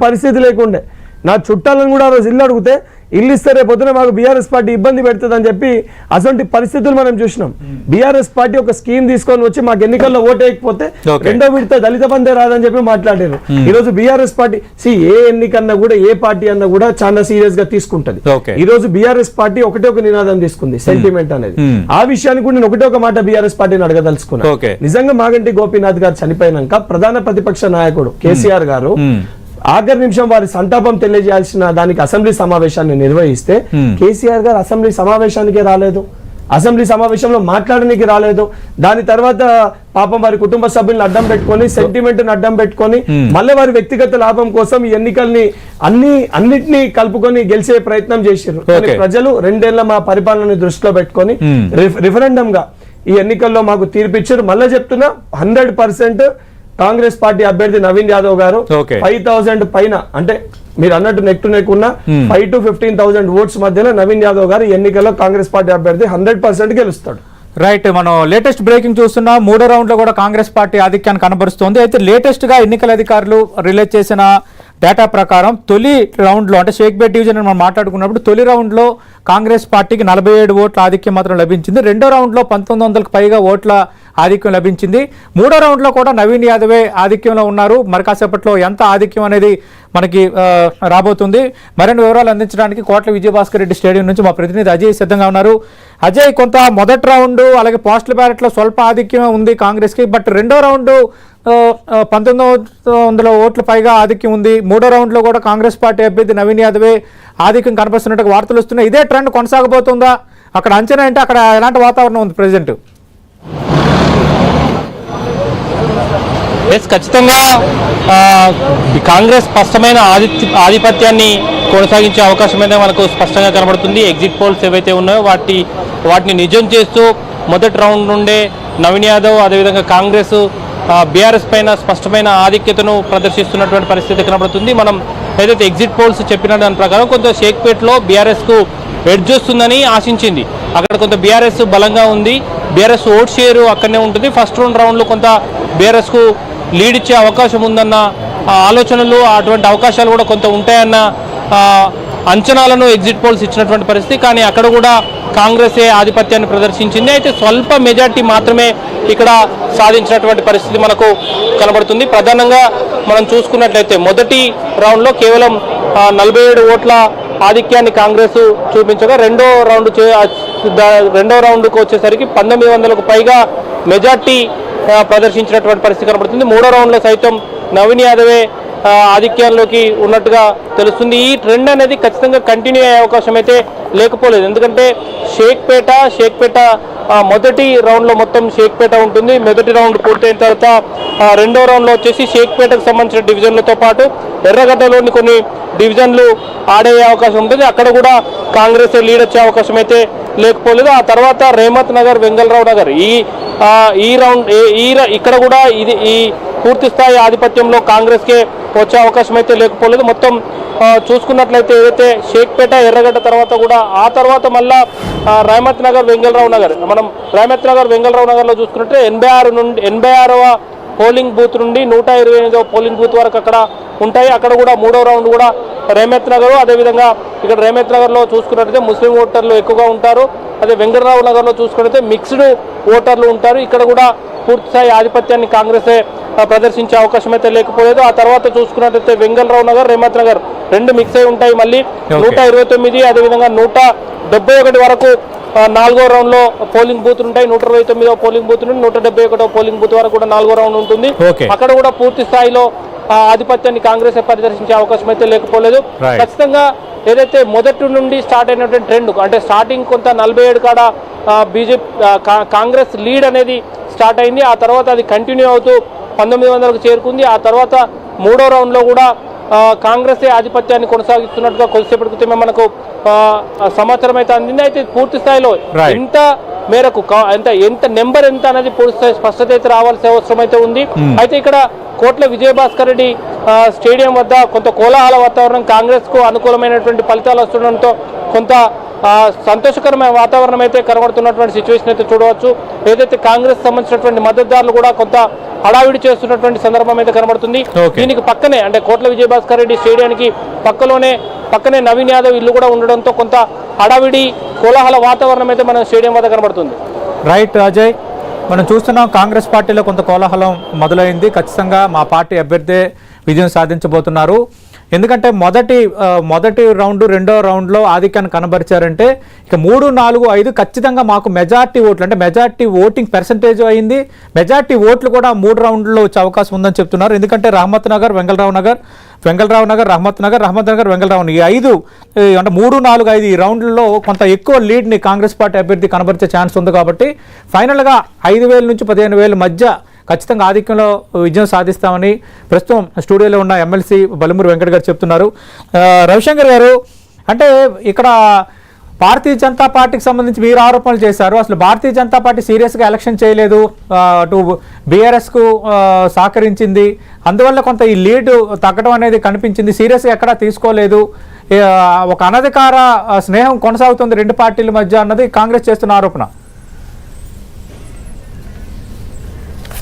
పరిస్థితి లేకుండే నా చుట్టాలను కూడా ఆ రోజు ఇల్లు అడిగితే ఇల్లు ఇస్తే రేపొద్దున మాకు బీఆర్ఎస్ పార్టీ ఇబ్బంది పెడుతుందని చెప్పి అటువంటి పరిస్థితులు మనం చూసినాం. బీఆర్ఎస్ పార్టీ ఒక స్కీమ్ తీసుకొని వచ్చి మాకు ఎన్నికల్లో ఓటేయకపోతే రెండో విడత దళిత బందే రాదని చెప్పి మాట్లాడారు. ఈ రోజు బీఆర్ఎస్ పార్టీ ఏ ఎన్నికన్నా కూడా ఏ పార్టీ అన్నా కూడా చాలా సీరియస్ గా తీసుకుంటది. ఈ రోజు బీఆర్ఎస్ పార్టీ ఒకటే ఒక నినాదం తీసుకుంది, సెంటిమెంట్ అనేది. ఆ విషయానికి కూడా నేను ఒకటే ఒక మాట బీఆర్ఎస్ పార్టీని అడగదలుచుకున్నా. నిజంగా మాగంటి గోపీనాథ్ గారు చనిపోయినాక ప్రధాన ప్రతిపక్ష నాయకుడు కేసీఆర్ గారు ఆఖరి నిమిషం వారి సంతాపం తెలియజేయాల్సిన దానికి అసెంబ్లీ సమావేశాన్ని నిర్వహిస్తే కేసీఆర్ గారు అసెంబ్లీ సమావేశానికి రాలేదు, అసెంబ్లీ సమావేశంలో మాట్లాడడానికి రాలేదు. దాని తర్వాత పాపం వారి కుటుంబ సభ్యులను అడ్డం పెట్టుకొని, సెంటిమెంట్ ని అడ్డం పెట్టుకొని మళ్ళీ వారి వ్యక్తిగత లాభం కోసం ఈ ఎన్నికల్ని అన్నిటినీ కలుపుకొని గెలిచే ప్రయత్నం చేశారు. ప్రజలు 2 ఏళ్ల మా పరిపాలనని దృష్టిలో పెట్టుకొని రిఫరెండం గా ఈ ఎన్నికల్లో మాకు తీర్పిచ్చారు. మళ్ళీ చెప్తున్నా 100% కాంగ్రెస్ పార్టీ అభ్యర్థి నవీన్ యాదవ్ గారు 5,000 పైన, అంటే మీరు అన్నట్టు నెక్ టు నెక్ ఉన్న 5,000 to 15,000 ఓట్స్ మధ్యలో నవీన్ యాదవ్ గారు ఎన్నికల్లో కాంగ్రెస్ పార్టీ అభ్యర్థి 100% గెలుస్తాడు. రైట్, మనం లేటెస్ట్ బ్రేకింగ్ చూస్తున్నా. 3వ రౌండ్ లో కూడా కాంగ్రెస్ పార్టీ ఆధిక్యాన్ని కనబరుస్తోంది. అయితే లేటెస్ట్ గా ఎన్నికల అధికారులు రిలీజ్ చేసిన డేటా ప్రకారం తొలి రౌండ్ లో, అంటే షేక్పేట్ డివిజన్ మనం మాట్లాడుకున్నప్పుడు తొలి రౌండ్ లో కాంగ్రెస్ పార్టీకి 47 ఓట్ల ఆధిక్యం మాత్రం లభించింది. రెండో రౌండ్ లో 1900కు పైగా ఓట్ల ఆధిక్యం లభించింది. 3వ రౌండ్ లో కూడా నవీన్ యాదవే ఆధిక్యంలో ఉన్నారు. మరి కాసేపట్లో ఎంత ఆధిక్యం అనేది మనకి రాబోతుంది. మరిన్ని వివరాలు అందించడానికి కోట్ల విజయభాస్కర్ రెడ్డి స్టేడియం నుంచి మా ప్రతినిధి అజయ్ సిద్ధంగా ఉన్నారు. అజయ్, కొంత మొదటి రౌండ్ అలాగే పోస్టల్ బ్యాలెట్ లో స్వల్ప ఆధిక్యం ఉంది కాంగ్రెస్ కి, బట్ రెండో రౌండ్ 1900 ఓట్ల పైగా ఆధిక్యం ఉంది. 3వ రౌండ్ లో కూడా కాంగ్రెస్ పార్టీ అభ్యర్థి నవీన్ యాదవే ఆధిక్యం కనిపిస్తున్నట్టు వార్తలు వస్తున్నాయి. ఇదే ట్రెండ్ కొనసాగబోతుందా? అక్కడ అంచనా అంటే అక్కడ ఎలాంటి వాతావరణం ఉంది ప్రెసిడెంట్? ఖచ్చితంగా కాంగ్రెస్ స్పష్టమైన ఆధిపత్యాన్ని కొనసాగించే అవకాశం అయితే మనకు స్పష్టంగా కనబడుతుంది. ఎగ్జిట్ పోల్స్ ఏవైతే ఉన్నాయో వాటిని నిజం చేస్తూ మొదటి రౌండ్ నుండే నవీన్ యాదవ్, అదేవిధంగా కాంగ్రెస్ బీఆర్ఎస్ పైన స్పష్టమైన ఆధిక్యతను ప్రదర్శిస్తున్నటువంటి పరిస్థితి కనబడుతుంది. మనం ఏదైతే ఎగ్జిట్ పోల్స్ చెప్పిన దాని ప్రకారం కొంత షేక్పేట్లో బీఆర్ఎస్కు ఎడ్జ్ వస్తుందని ఆశించింది. అక్కడ కొంత బీఆర్ఎస్ బలంగా ఉంది, బీఆర్ఎస్ ఓట్ షేరు అక్కడనే ఉంటుంది. ఫస్ట్ 2 రౌండ్లో కొంత బీఆర్ఎస్కు లీడ్ ఇచ్చే అవకాశం ఉందన్న ఆలోచనలు, అటువంటి అవకాశాలు కూడా కొంత ఉంటాయన్న అంచనాలను ఎగ్జిట్ పోల్స్ ఇచ్చినటువంటి పరిస్థితి. కానీ అక్కడ కూడా కాంగ్రెసే ఆధిపత్యాన్ని ప్రదర్శించింది. అయితే స్వల్ప మెజార్టీ మాత్రమే ఇక్కడ సాధించినటువంటి పరిస్థితి మనకు కనబడుతుంది. ప్రధానంగా మనం చూసుకున్నట్లయితే మొదటి రౌండ్లో కేవలం 47 ఓట్ల ఆధిక్యాన్ని కాంగ్రెస్ చూపించగా రెండో రౌండ్కు వచ్చేసరికి 1900కు పైగా మెజార్టీ ప్రదర్శించినటువంటి పరిస్థితి కనబడుతుంది. 3వ రౌండ్లో సైతం నవీన్ యాదవే ఆధిక్యంలోకి ఉన్నట్టుగా తెలుస్తుంది. ఈ ట్రెండ్ అనేది ఖచ్చితంగా కంటిన్యూ అయ్యే అవకాశం అయితే లేకపోలేదు. ఎందుకంటే షేక్పేట మొదటి రౌండ్లో మొత్తం షేక్పేట ఉంటుంది. మొదటి రౌండ్ పూర్తయిన తర్వాత రెండో రౌండ్లో వచ్చేసి షేక్పేటకు సంబంధించిన డివిజన్లతో పాటు ఎర్రగడ్డలోని కొన్ని డివిజన్లు ఆడే అవకాశం ఉంటుంది. అక్కడ కూడా కాంగ్రెస్ లీడ్ వచ్చే అవకాశం అయితే లేకపోలేదు. ఆ తర్వాత రేమత్ నగర్, వెంగళరావు నగర్ ఈ రౌండ్ ఇక్కడ కూడా ఈ పూర్తి స్థాయి ఆధిపత్యంలో కాంగ్రెస్కే వచ్చే అవకాశం అయితే లేకపోలేదు. మొత్తం చూసుకున్నట్లయితే ఏదైతే షేక్పేట, ఎర్రగడ్డ తర్వాత కూడా ఆ తర్వాత మళ్ళా రేమత్ నగర్, వెంగళరావు నగర్, మనం రేమత్ నగర్, వెంగళరావు నగర్లో చూసుకుంటే 86వ పోలింగ్ బూత్ నుండి 128వ పోలింగ్ బూత్ వరకు అక్కడ ఉంటాయి. అక్కడ కూడా 3వ రౌండ్ కూడా రేమత్ నగర్, అదేవిధంగా ఇక్కడ రేమత్ నగర్లో చూసుకున్నట్లయితే ముస్లిం ఓటర్లు ఎక్కువగా ఉంటారు. అదే వెంగళరావు నగర్లో చూసుకున్నట్లయితే మిక్స్డ్ ఓటర్లు ఉంటారు. ఇక్కడ కూడా పూర్తిస్థాయి ఆధిపత్యాన్ని కాంగ్రెసే ప్రదర్శించే అవకాశం అయితే లేకపోలేదు. ఆ తర్వాత చూసుకున్నట్లయితే వెంగళరావు నగర్, రేమత్ నగర్ 2 మిక్స్ అయి ఉంటాయి. మళ్ళీ 129, అదేవిధంగా 171 వరకు 4వ రౌండ్లో పోలింగ్ బూత్లు ఉంటాయి. 129వ పోలింగ్ బూత్ నుండి 171వ పోలింగ్ బూత్ వరకు కూడా 4వ రౌండ్ ఉంటుంది. అక్కడ కూడా పూర్తి స్థాయిలో ఆధిపత్యాన్ని కాంగ్రెస్ ప్రదర్శించే అవకాశం అయితే లేకపోలేదు. ఖచ్చితంగా ఏదైతే మొదటి నుండి స్టార్ట్ అయినటువంటి ట్రెండ్, అంటే స్టార్టింగ్ కొంత 47 కాడ కాంగ్రెస్ లీడ్ అనేది స్టార్ట్ అయింది. ఆ తర్వాత అది కంటిన్యూ అవుతూ 1900కు చేరుకుంది. ఆ తర్వాత 3వ రౌండ్లో కూడా కాంగ్రెసే ఆధిపత్యాన్ని కొనసాగిస్తున్నట్టుగా కొద్దిసేపటి క్రితమే మనకు సమాచారం అయితే అందింది. అయితే పూర్తి స్థాయిలో Right. ఎంత మేరకు ఎంత నెంబర్ ఎంత అనేది పూర్తి స్థాయి స్పష్టత అయితే రావాల్సిన అవసరం అయితే ఉంది. అయితే ఇక్కడ కోట్ల విజయభాస్కర్ రెడ్డి స్టేడియం వద్ద కొంత కోలాహల వాతావరణం, కాంగ్రెస్ కు అనుకూలమైనటువంటి ఫలితాలు వస్తుండడంతో కొంత సంతోషకరమైన వాతావరణం అయితే కనబడుతున్నటువంటి సిచ్యువేషన్ అయితే చూడవచ్చు. ఏదైతే కాంగ్రెస్ సంబంధించినటువంటి మద్దతుదారులు కూడా కొంత హడావిడి చేస్తున్నటువంటి సందర్భం అయితే కనబడుతుంది. దీనికి పక్కనే అంటే కోట్ల విజయభాస్కర్ రెడ్డి స్టేడియానికి పక్కనే నవీన్ యాదవ్ ఇల్లు కూడా ఉండడంతో కొంత హడావిడి కోలాహల వాతావరణం అయితే మన స్టేడియం వద్ద కనబడుతుంది. రైట్ అజయ్, మనం చూస్తున్నాం కాంగ్రెస్ పార్టీలో కొంత కోలాహలం మొదలైంది. ఖచ్చితంగా మా పార్టీ అభ్యర్థే విజయం సాధించబోతున్నారు. ఎందుకంటే మొదటి రౌండ్ రెండో రౌండ్లో ఆధిక్యాన్ని కనబరిచారంటే ఇక 3, 4, 5 ఖచ్చితంగా మాకు మెజార్టీ ఓట్లు అంటే మెజార్టీ ఓటింగ్ పర్సంటేజ్ అయింది. మెజార్టీ ఓట్లు కూడా 3 రౌండ్లో వచ్చే అవకాశం ఉందని చెప్తున్నారు. ఎందుకంటే రహమత్ నగర్, వెంగళరావు నగర్, రహమత్ నగర్, వెంగళరావు ఈ 5 అంటే 3, 4, 5 ఈ రౌండ్లలో కొంత ఎక్కువ లీడ్ని కాంగ్రెస్ పార్టీ అభ్యర్థి కనబరిచే ఛాన్స్ ఉంది. కాబట్టి ఫైనల్గా 5,000 నుంచి 15,000 మధ్య ఖచ్చితంగా ఆధిక్యంలో విజయం సాధిస్తామని ప్రస్తుతం స్టూడియోలో ఉన్న ఎమ్మెల్సీ బలమూరి వెంకట్ గారు చెప్తున్నారు. రవిశంకర్ గారు, అంటే ఇక్కడ భారతీయ జనతా పార్టీకి సంబంధించి మీరు ఆరోపణలు చేశారు. అసలు భారతీయ జనతా పార్టీ సీరియస్గా ఎలక్షన్ చేయలేదు, అటు బీఆర్ఎస్కు సహకరించింది, అందువల్ల కొంత ఈ లీడ్ తగ్గడం అనేది కనిపించింది. సీరియస్గా ఎక్కడా తీసుకోలేదు, ఒక అనధికార స్నేహం కొనసాగుతుంది 2 పార్టీల మధ్య అన్నది కాంగ్రెస్ చేస్తున్న ఆరోపణ.